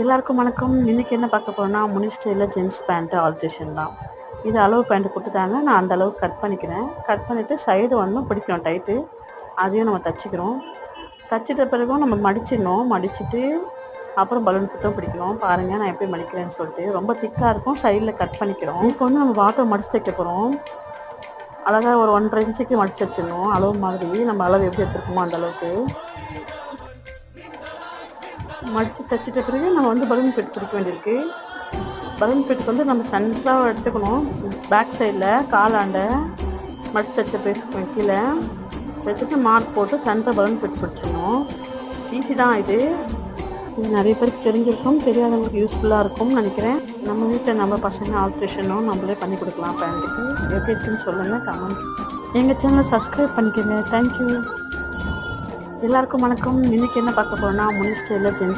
எல்லாருக்கும் வணக்கம். இன்றைக்கி என்ன பார்க்க போகிறோன்னா, முனி ஸ்டைலில் ஜென்ஸ் பேண்ட்டு ஆல்ட்ரேஷன் தான். இது அளவு பேண்ட்டு கொடுத்துட்டாங்க. நான் அந்த அளவுக்கு கட் பண்ணிக்கிறேன். கட் பண்ணிவிட்டு சைடு வந்து பிடிக்கணும் டைட்டு. அதையும் நம்ம தைச்சிக்கிறோம். தைச்சிட்ட பிறகும் நம்ம மடிச்சிடணும். மடிச்சுட்டு அப்புறம் பலூன் ஃபிட்டும் பிடிக்கணும். பாருங்கள் நான் எப்படி மடிக்கிறேன்னு சொல்லிட்டு. ரொம்ப திக்காக இருக்கும். சைடில் கட் பண்ணிக்கிறோம். இப்போ வந்து நம்ம பாட்டம் மடிச்சு தைக்க போகிறோம். அழகாக ஒரு 1.5 இன்ச்சுக்கு மடிச்சு வச்சிடணும். அளவு மாதிரி நம்ம அளவு எப்படி எடுத்துருக்கோமோ அந்த அளவுக்கு மடித்து தைச்சிட்ட பிறகு நம்ம வந்து பலூன் ஃபிட் பிடிக்க வேண்டியிருக்கு. பலூன் ஃபிட் வந்து நம்ம சென்டராக எடுத்துக்கணும். பேக் சைடில் காலாண்ட மடித்து தைச்ச பேசுக்கு கீழே வச்சுட்டு மார்க் போட்டு சென்டர் பலூன் ஃபிட் பிடிச்சிடணும். ஈஸி தான் இது நிறைய பேருக்கு தெரிஞ்சிருக்கும். தெரியாதவங்களுக்கு யூஸ்ஃபுல்லாக இருக்கும்னு நினைக்கிறேன். நம்ம வீட்டில் நம்ம பசங்க ஆல்ட்ரேஷனும் நம்மளே பண்ணி கொடுக்கலாம். பேண்ட்டுக்கு எப்படி இருக்குன்னு சொல்லுங்கள். கமெண்ட் எங்கள் சேனலை சப்ஸ்கிரைப் பண்ணிக்கோங்க. தேங்க்யூ. எல்லாருக்கும் வணக்கம். இன்றைக்கி என்ன பார்க்க போகிறோன்னா, முனி ஸ்டைலில் ஜென்ஸ்